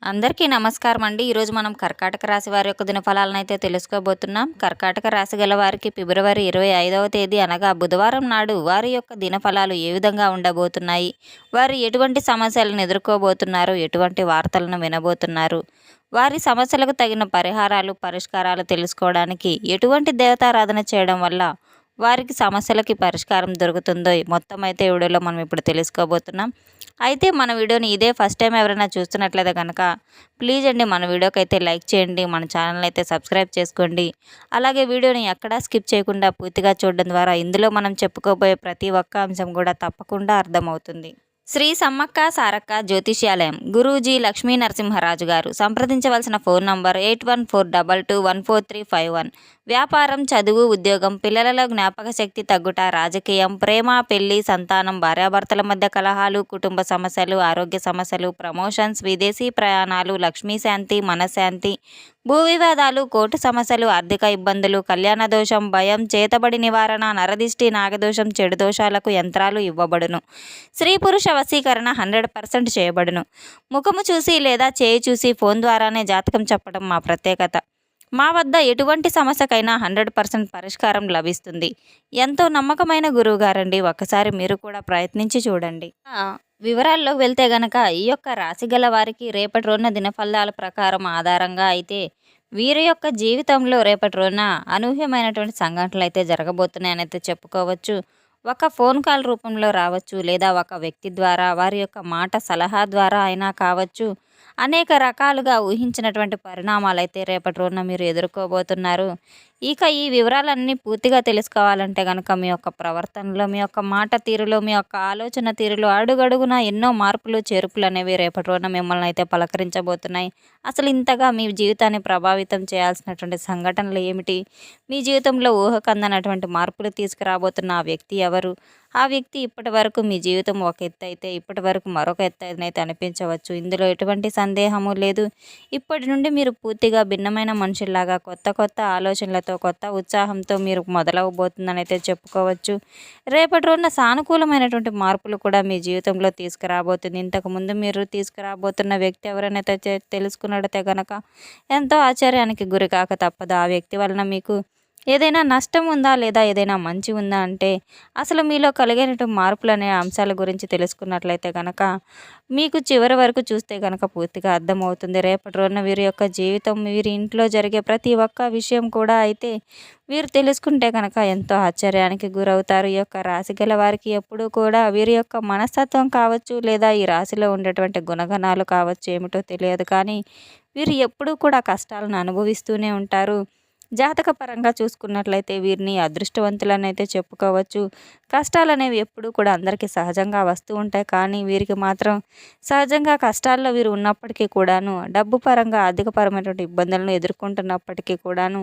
అందరికీ నమస్కారం అండి. ఈరోజు మనం కర్కాటక రాశి వారి యొక్క దినఫలాలను అయితే తెలుసుకోబోతున్నాం. కర్కాటక రాశి గల వారికి ఫిబ్రవరి 25వ తేదీ అనగా బుధవారం నాడు వారి యొక్క దినఫలాలు ఏ విధంగా ఉండబోతున్నాయి, వారు ఎటువంటి సమస్యలను ఎదుర్కోబోతున్నారు, ఎటువంటి వార్తలను వినబోతున్నారు, వారి సమస్యలకు తగిన పరిహారాలు పరిష్కారాలు తెలుసుకోవడానికి ఎటువంటి దేవతారాధన చేయడం వల్ల వారికి సమస్యలకి పరిష్కారం దొరుకుతుందో మొత్తం అయితే వీడియోలో మనం ఇప్పుడు తెలుసుకోబోతున్నాం. అయితే మన వీడియోని ఇదే ఫస్ట్ టైం ఎవరైనా చూస్తున్నట్లయితే కనుక ప్లీజ్ అండి మన వీడియోకి అయితే లైక్ చేయండి, మన ఛానల్ అయితే సబ్స్క్రైబ్ చేసుకోండి. అలాగే వీడియోని ఎక్కడా స్కిప్ చేయకుండా పూర్తిగా చూడడం ద్వారా ఇందులో మనం చెప్పుకోబోయే ప్రతి ఒక్క అంశం కూడా తప్పకుండా అర్థమవుతుంది. శ్రీ సమ్మక్క సారక్క జ్యోతిష్యాలయం గురూజీ లక్ష్మీ నరసింహరాజు గారు. సంప్రదించవలసిన ఫోన్ నంబర్ 8142214351. వ్యాపారం, చదువు, ఉద్యోగం, పిల్లలలో జ్ఞాపక శక్తి తగ్గుట, రాజకీయం, ప్రేమ, పెళ్లి, సంతానం, భార్యాభర్తల మధ్య కలహాలు, కుటుంబ సమస్యలు, ఆరోగ్య సమస్యలు, ప్రమోషన్స్, విదేశీ ప్రయాణాలు, లక్ష్మీ శాంతి, మనశ్శాంతి, భూ వివాదాలు, కోర్టు సమస్యలు, ఆర్థిక ఇబ్బందులు, కళ్యాణ దోషం, భయం, చేతబడి నివారణ, నరదిష్టి, నాగదోషం, చెడు దోషాలకు యంత్రాలు ఇవ్వబడును. స్త్రీ పురుష వశీకరణ 100% చేయబడును. ముఖము చూసి లేదా చేయి చూసి ఫోన్ ద్వారానే జాతకం చెప్పడం మా ప్రత్యేకత. మా వద్ద ఎటువంటి సమస్యకైనా 100% పరిష్కారం లభిస్తుంది. ఎంతో నమ్మకమైన గురువుగారండి. ఒక్కసారి మీరు కూడా ప్రయత్నించి చూడండి. వివరాల్లోకి వెళ్తే గనక ఈ యొక్క రాశి గల వారికి రేపటి రోజున దినఫలాల ప్రకారం ఆధారంగా అయితే వీరి యొక్క జీవితంలో రేపటి రోజున అనూహ్యమైనటువంటి సంఘటనలు అయితే జరగబోతున్నాయని అయితే చెప్పుకోవచ్చు. ఒక ఫోన్ కాల్ రూపంలో రావచ్చు, లేదా ఒక వ్యక్తి ద్వారా వారి యొక్క మాట సలహా ద్వారా అయినా కావచ్చు. అనేక రకాలుగా ఊహించినటువంటి పరిణామాలు అయితే రేపటి రోజున మీరు ఎదుర్కోబోతున్నారు. ఇక ఈ వివరాలన్నీ పూర్తిగా తెలుసుకోవాలంటే కనుక మీ యొక్క ప్రవర్తనలో, మీ యొక్క మాట తీరులో, మీ యొక్క ఆలోచన తీరులో అడుగడుగున ఎన్నో మార్పులు చేర్పులు అనేవి రేపటి రోజున మిమ్మల్ని అయితే పలకరించబోతున్నాయి. అసలు ఇంతగా మీ జీవితాన్ని ప్రభావితం చేయాల్సినటువంటి సంఘటనలు ఏమిటి, మీ జీవితంలో ఊహకందనటువంటి మార్పులు తీసుకురాబోతున్న ఆ వ్యక్తి ఎవరు, ఆ వ్యక్తి ఇప్పటి వరకు మీ జీవితం ఒక ఎత్తు అయితే ఇప్పటి వరకు మరొక ఎత్తు అయితే అనిపించవచ్చు. ఇందులో ఎటువంటి సందేహము లేదు. ఇప్పటి నుండి మీరు పూర్తిగా భిన్నమైన మనుషుల్లాగా కొత్త కొత్త ఆలోచనలతో, కొత్త ఉత్సాహంతో మీరు మొదలవబోతుందని అయితే చెప్పుకోవచ్చు. రేపటి రోజున సానుకూలమైనటువంటి మార్పులు కూడా మీ జీవితంలో తీసుకురాబోతుంది. ఇంతకుముందు మీరు తీసుకురాబోతున్న వ్యక్తి ఎవరైనా తెలుసుకున్నట్టయితే కనుక ఎంతో ఆశ్చర్యానికి గురి కాక తప్పదు. ఆ వ్యక్తి వలన మీకు ఏదైనా నష్టం ఉందా, లేదా ఏదైనా మంచి ఉందా అంటే అసలు మీలో కలిగినటువంటి మార్పులు అనే అంశాల గురించి తెలుసుకున్నట్లయితే కనుక మీకు చివరి వరకు చూస్తే కనుక పూర్తిగా అర్థమవుతుంది. రేపటి రోజున వీరి యొక్క జీవితం, వీరి ఇంట్లో జరిగే ప్రతి ఒక్క విషయం కూడా అయితే వీరు తెలుసుకుంటే కనుక ఎంతో ఆశ్చర్యానికి గురవుతారు. ఈ యొక్క రాశి గల వారికి ఎప్పుడూ కూడా వీరి యొక్క మనస్తత్వం కావచ్చు, లేదా ఈ రాశిలో ఉండేటువంటి గుణగణాలు కావచ్చు ఏమిటో తెలియదు, కానీ వీరు ఎప్పుడూ కూడా కష్టాలను అనుభవిస్తూనే ఉంటారు. జాతక పరంగా చూసుకున్నట్లయితే వీరిని అదృష్టవంతులని అయితే చెప్పుకోవచ్చు. కష్టాలు అనేవి ఎప్పుడూ కూడా అందరికీ సహజంగా వస్తూ ఉంటాయి, కానీ వీరికి మాత్రం సహజంగా కష్టాల్లో వీరు ఉన్నప్పటికీ కూడాను, డబ్బు పరంగా ఆర్థికపరమైనటువంటి ఇబ్బందులను ఎదుర్కొంటున్నప్పటికీ కూడాను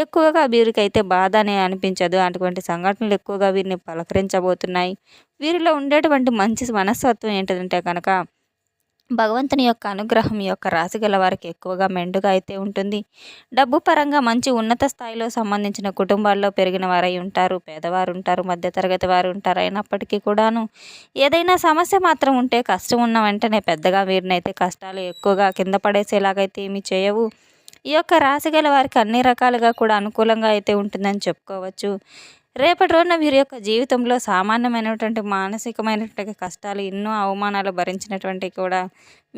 ఎక్కువగా వీరికైతే బాధ అనే అనిపించదు. అటువంటి సంఘటనలు ఎక్కువగా వీరిని పలకరించబోతున్నాయి. వీరిలో ఉండేటువంటి మంచి మనస్తత్వం ఏంటంటే కనుక భగవంతుని యొక్క అనుగ్రహం ఈ యొక్క రాశి గల వారికి ఎక్కువగా మెండుగా అయితే ఉంటుంది. డబ్బు పరంగా మంచి ఉన్నత స్థాయిలో సంబంధించిన కుటుంబాల్లో పెరిగిన వారై ఉంటారు. పేదవారు ఉంటారు, మధ్యతరగతి వారు ఉంటారు. అయినప్పటికీ కూడాను ఏదైనా సమస్య మాత్రం ఉంటే కష్టం ఉన్న వెంటనే పెద్దగా వీరినైతే కష్టాలు ఎక్కువగా కింద పడేసేలాగైతే ఏమీ చేయవు. ఈ యొక్క రాశి గల వారికి అన్ని రకాలుగా కూడా అనుకూలంగా అయితే ఉంటుందని చెప్పుకోవచ్చు. రేపటి రోజున వీరి యొక్క జీవితంలో సామాన్యమైనటువంటి మానసికమైనటువంటి కష్టాలు, ఎన్నో అవమానాలు భరించినటువంటి కూడా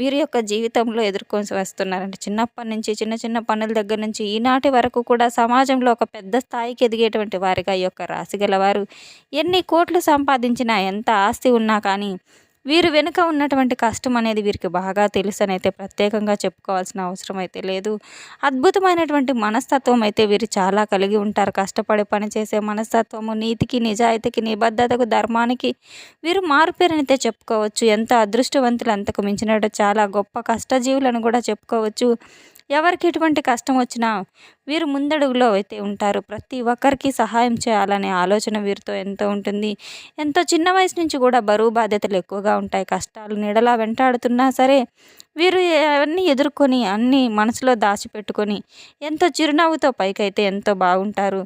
వీరి యొక్క జీవితంలో ఎదుర్కొని వస్తున్నారంటే చిన్నప్పటి నుంచి చిన్న చిన్న పనుల దగ్గర నుంచి ఈనాటి వరకు కూడా సమాజంలో ఒక పెద్ద స్థాయికి ఎదిగేటువంటి వారిగా ఈ యొక్క రాశి గలవారు ఎన్ని కోట్లు సంపాదించినా, ఎంత ఆస్తి ఉన్నా కానీ వీరు వెనుక ఉన్నటువంటి కష్టం అనేది వీరికి బాగా తెలుసు అని అయితే ప్రత్యేకంగా చెప్పుకోవాల్సిన అవసరం అయితే లేదు. అద్భుతమైనటువంటి మనస్తత్వం అయితే వీరు చాలా కలిగి ఉంటారు. కష్టపడి పనిచేసే మనస్తత్వము, నీతికి, నిజాయితీకి, నిబద్ధతకు, ధర్మానికి వీరు మారుపేరనైతే చెప్పుకోవచ్చు. ఎంత అదృష్టవంతులు, అంతకు మించినట్టు చాలా గొప్ప కష్టజీవులను కూడా చెప్పుకోవచ్చు. ఎవరికి ఎటువంటి కష్టం వచ్చినా వీరు ముందడుగులో అయితే ఉంటారు. ప్రతి ఒక్కరికి సహాయం చేయాలనే ఆలోచన వీరితో ఎంతో ఉంటుంది. ఎంతో చిన్న వయసు నుంచి కూడా బరువు బాధ్యతలు ఎక్కువగా ఉంటాయి. కష్టాలు నీడలా వెంటాడుతున్నా సరే వీరు అవన్నీ ఎదుర్కొని అన్నీ మనసులో దాచిపెట్టుకొని ఎంతో చిరునవ్వుతో పైకైతే ఎంతో బాగుంటారు.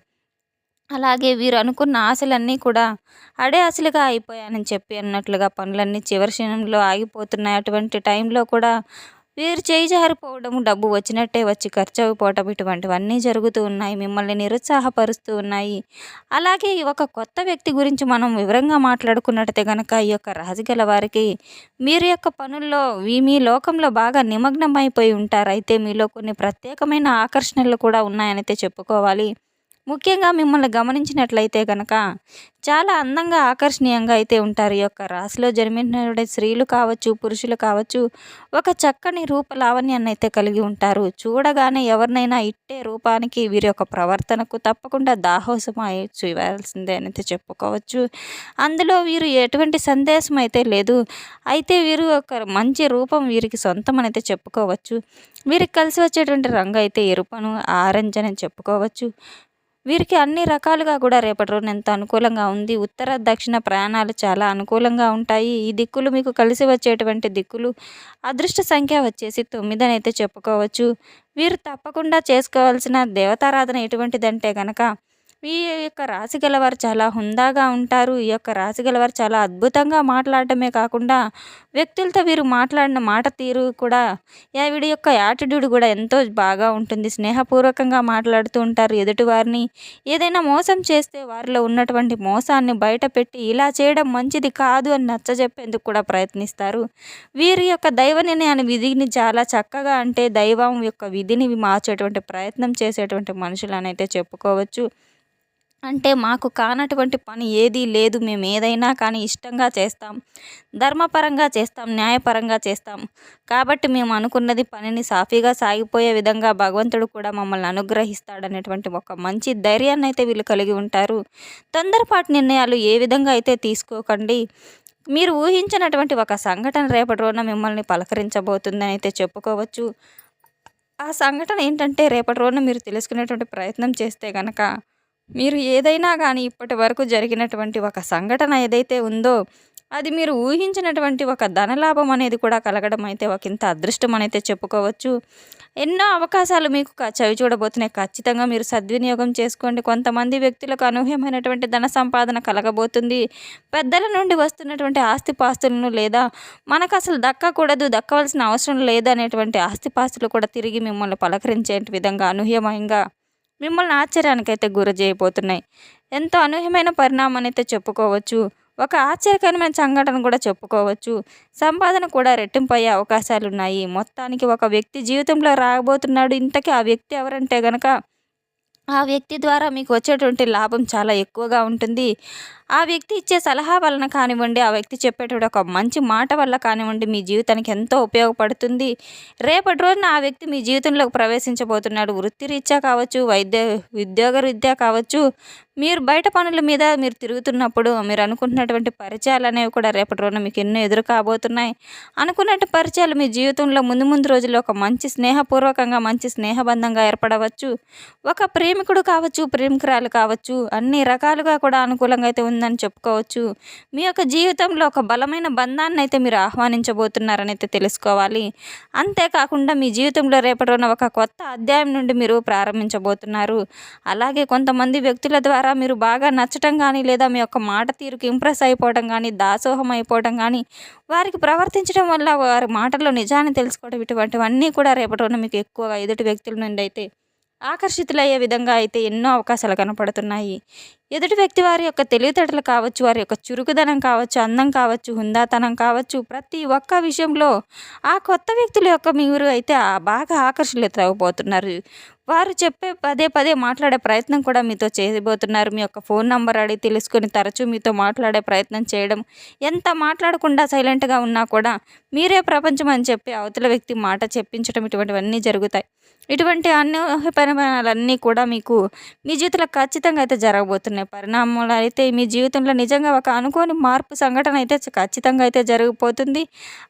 అలాగే వీరు అనుకున్న ఆశలన్నీ కూడా అడే ఆశలుగా అయిపోయానని చెప్పి అన్నట్లుగా పనులన్నీ చివరి క్షణంలో ఆగిపోతున్నాయి. అటువంటి టైంలో కూడా వీరు చేయి జారిపోవడం, డబ్బు వచ్చినట్టే వచ్చి ఖర్చయిపోవటం ఇటువంటివన్నీ జరుగుతూ ఉన్నాయి. మిమ్మల్ని నిరుత్సాహపరుస్తూ ఉన్నాయి. అలాగే ఈ ఒక కొత్త వ్యక్తి గురించి మనం వివరంగా మాట్లాడుకున్నట్టయితే గనక ఈ యొక్క రాశిగల వారికి మీరు యొక్క పనుల్లో మీ లోకంలో బాగా నిమగ్నమైపోయి ఉంటారు. అయితే మీలో కొన్ని ప్రత్యేకమైన ఆకర్షణలు కూడా ఉన్నాయనైతే చెప్పుకోవాలి. ముఖ్యంగా మిమ్మల్ని గమనించినట్లయితే గనక చాలా అందంగా, ఆకర్షణీయంగా అయితే ఉంటారు. ఈ యొక్క రాశిలో జన్మించినటువంటి స్త్రీలు కావచ్చు, పురుషులు కావచ్చు, ఒక చక్కని రూప లావణ్యాన్ని అయితే కలిగి ఉంటారు. చూడగానే ఎవరినైనా ఇట్టే రూపానికి వీరి యొక్క ప్రవర్తనకు తప్పకుండా దాహోసమై చూడాల్సిందే అనైతే చెప్పుకోవచ్చు. అందులో వీరు ఎటువంటి సందేశం అయితే లేదు. అయితే వీరు ఒక మంచి రూపం వీరికి సొంతం అనైతే చెప్పుకోవచ్చు. వీరికి కలిసి వచ్చేటువంటి రంగు అయితే ఎరుపను, ఆరెంజ్ అని చెప్పుకోవచ్చు. వీరికి అన్ని రకాలుగా కూడా రేపటి రోజున ఎంతో అనుకూలంగా ఉంది. ఉత్తర, దక్షిణ ప్రయాణాలు చాలా అనుకూలంగా ఉంటాయి. ఈ దిక్కులు మీకు కలిసి వచ్చేటువంటి దిక్కులు. అదృష్ట సంఖ్య వచ్చేసి 9 అని అయితే చెప్పుకోవచ్చు. వీరు తప్పకుండా చేసుకోవాల్సిన దేవతారాధన ఎటువంటిదంటే గనక ఈ యొక్క రాశి గలవారు చాలా హుందాగా ఉంటారు. ఈ యొక్క రాశి గలవారు చాలా అద్భుతంగా మాట్లాడటమే కాకుండా వ్యక్తులతో వీరు మాట్లాడిన మాట తీరు కూడా వీడి యొక్క యాటిట్యూడ్ కూడా ఎంతో బాగా ఉంటుంది. స్నేహపూర్వకంగా మాట్లాడుతూ ఉంటారు. ఎదుటివారిని ఏదైనా మోసం చేస్తే వారిలో ఉన్నటువంటి మోసాన్ని బయటపెట్టి ఇలా చేయడం మంచిది కాదు అని నచ్చజెప్పేందుకు కూడా ప్రయత్నిస్తారు. వీరి యొక్క దైవ నిర్ణయాన్ని విధిని చాలా చక్కగా, అంటే దైవం యొక్క విధిని మార్చేటువంటి ప్రయత్నం చేసేటువంటి మనుషులనైతే చెప్పుకోవచ్చు. అంటే మాకు కానటువంటి పని ఏదీ లేదు. మేము ఏదైనా కానీ ఇష్టంగా చేస్తాం, ధర్మపరంగా చేస్తాం, న్యాయపరంగా చేస్తాం. కాబట్టి మేము అనుకున్నది పనిని సాఫీగా సాగిపోయే విధంగా భగవంతుడు కూడా మమ్మల్ని అనుగ్రహిస్తాడనేటువంటి ఒక మంచి ధైర్యాన్ని అయితే వీళ్ళు కలిగి ఉంటారు. తొందరపాటు నిర్ణయాలు ఏ విధంగా అయితే తీసుకోకండి. మీరు ఊహించినటువంటి ఒక సంఘటన రేపటి రోజున మిమ్మల్ని పలకరించబోతుందని అయితే చెప్పుకోవచ్చు. ఆ సంఘటన ఏంటంటే రేపటి రోజున మీరు తెలుసుకునేటువంటి ప్రయత్నం చేస్తే గనక మీరు ఏదైనా కానీ ఇప్పటి వరకు జరిగినటువంటి ఒక సంఘటన ఏదైతే ఉందో అది మీరు ఊహించినటువంటి ఒక ధనలాభం అనేది కూడా కలగడం అయితే ఒకంత అదృష్టం అనైతే చెప్పుకోవచ్చు. ఎన్నో అవకాశాలు మీకు చవి చూడబోతున్నాయి. ఖచ్చితంగా మీరు సద్వినియోగం చేసుకోండి. కొంతమంది వ్యక్తులకు అనూహ్యమైనటువంటి ధన సంపాదన కలగబోతుంది. పెద్దల నుండి వస్తున్నటువంటి ఆస్తిపాస్తులను, లేదా మనకు అసలు దక్కకూడదు, దక్కవలసిన అవసరం లేదనేటువంటి ఆస్తిపాస్తులు కూడా తిరిగి మిమ్మల్ని పలకరించే విధంగా అనూహ్యమయంగా మిమ్మల్ని ఆశ్చర్యానికైతే గురి చేయబోతున్నాయి. ఎంతో అనూహ్యమైన పరిణామం అయితే చెప్పుకోవచ్చు. ఒక ఆశ్చర్యకరమైన సంఘటన కూడా చెప్పుకోవచ్చు. సంపాదన కూడా రెట్టింపు అయ్యే అవకాశాలున్నాయి. మొత్తానికి ఒక వ్యక్తి జీవితంలో రాబోతున్నాడు. ఇంతకీ ఆ వ్యక్తి ఎవరంటే గనక ఆ వ్యక్తి ద్వారా మీకు వచ్చేటువంటి లాభం చాలా ఎక్కువగా ఉంటుంది. ఆ వ్యక్తి ఇచ్చే సలహా వలన కానివ్వండి, ఆ వ్యక్తి చెప్పేటువంటి ఒక మంచి మాట వల్ల కానివ్వండి, మీ జీవితానికి ఎంతో ఉపయోగపడుతుంది. రేపటి రోజున ఆ వ్యక్తి మీ జీవితంలోకి ప్రవేశించబోతున్నాడు. వృత్తిరీత్యా కావచ్చు, ఉద్యోగ రీత్యా కావచ్చు, మీరు బయట పనుల మీద మీరు తిరుగుతున్నప్పుడు మీరు అనుకుంటున్నటువంటి పరిచయాలు అనేవి కూడా రేపటి రోజున మీకు ఎన్నో ఎదురు కాబోతున్నాయి. అనుకున్నట్టు పరిచయాలు మీ జీవితంలో ముందు ముందు రోజుల్లో ఒక మంచి స్నేహపూర్వకంగా, మంచి స్నేహబంధంగా ఏర్పడవచ్చు. ఒక ప్రేమికుడు కావచ్చు, ప్రేమికురాలు కావచ్చు, అన్ని రకాలుగా కూడా అనుకూలంగా అయితే ఉందని చెప్పుకోవచ్చు. మీ యొక్క జీవితంలో ఒక బలమైన బంధాన్ని అయితే మీరు ఆహ్వానించబోతున్నారని అయితే తెలుసుకోవాలి. అంతేకాకుండా మీ జీవితంలో రేపటి రోజున ఒక కొత్త అధ్యాయం నుండి మీరు ప్రారంభించబోతున్నారు. అలాగే కొంతమంది వ్యక్తుల ద్వారా మీరు బాగా నచ్చటం కానీ, లేదా మీ యొక్క మాట తీరుకి ఇంప్రెస్ అయిపోవడం కానీ, దాసోహం అయిపోవడం కానీ, వారికి ప్రవర్తించడం వల్ల వారి మాటల్లో నిజాన్ని తెలుసుకోవడం, ఇటువంటివన్నీ కూడా రేపటి రోజున మీకు ఎక్కువగా ఎదుటి వ్యక్తుల నుండి అయితే ఆకర్షితులయ్యే విధంగా అయితే ఎన్నో అవకాశాలు కనపడుతున్నాయి. ఎదుటి వ్యక్తి వారి యొక్క తెలివితేటలు కావచ్చు, వారి యొక్క చురుకుదనం కావచ్చు, అందం కావచ్చు, హుందాతనం కావచ్చు, ప్రతి ఒక్క విషయంలో ఆ కొత్త వ్యక్తుల యొక్క మీరు అయితే బాగా ఆకర్షితులవుతున్నారు. వారు చెప్పే పదే పదే మాట్లాడే ప్రయత్నం కూడా మీతో చేయబోతున్నారు. మీ యొక్క ఫోన్ నంబర్ అడిగి తెలుసుకొని తరచూ మీతో మాట్లాడే ప్రయత్నం చేయడం, ఎంత మాట్లాడకుండా సైలెంట్గా ఉన్నా కూడా మీరే ప్రపంచం అని చెప్పి అవతల వ్యక్తి మాట చెప్పించడం, ఇటువంటివన్నీ జరుగుతాయి. ఇటువంటి అనూహ్య పరిమాణాలన్నీ కూడా మీకు మీ జీవితంలో ఖచ్చితంగా అయితే జరగబోతున్నాయి. పరిణామాలు అయితే మీ జీవితంలో నిజంగా ఒక అనుకోని మార్పు సంఘటన అయితే ఖచ్చితంగా అయితే జరగబోతుంది.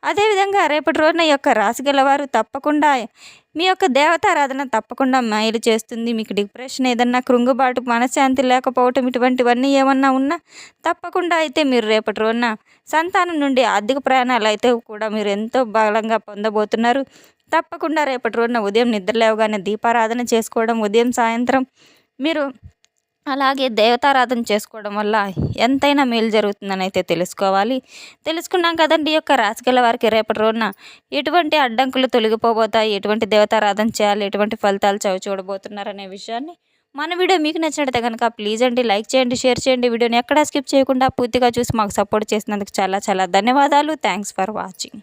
అదేవిధంగా రేపటి రోజున ఈ యొక్క రాశి గలవారు తప్పకుండా మీ యొక్క దేవతారాధన తప్పకుండా మేలు చేస్తుంది. మీకు డిప్రెషన్, ఏదన్నా కృంగుబాటు, మనశ్శాంతి లేకపోవటం, ఇటువంటివన్నీ ఏమన్నా ఉన్నా తప్పకుండా అయితే మీరు రేపటి రోజున సంతానం నుండి ఆర్థిక ప్రయాణాలు అయితే కూడా మీరు ఎంతో బలంగా పొందబోతున్నారు. తప్పకుండా రేపటి రోజున ఉదయం నిద్ర లేవగానే దీపారాధన చేసుకోవడం, ఉదయం సాయంత్రం మీరు అలాగే దేవతారాధన చేసుకోవడం వల్ల ఎంతైనా మేలు జరుగుతుందని అయితే తెలుసుకోవాలి. తెలుసుకున్నాం కదండి. ఈ యొక్క రాశిగల వారికి రేపటి రోజున ఎటువంటి అడ్డంకులు తొలగిపోబోతాయి, ఎటువంటి దేవతారాధన చేయాలి, ఎటువంటి ఫలితాలు చూడబోతున్నారనే విషయాన్ని మన వీడియో మీకు నచ్చినట్లయితే కనుక ప్లీజ్ అండి లైక్ చేయండి, షేర్ చేయండి. వీడియోని ఎక్కడా స్కిప్ చేయకుండా పూర్తిగా చూసి మాకు సపోర్ట్ చేసినందుకు చాలా చాలా ధన్యవాదాలు. Thanks for watching.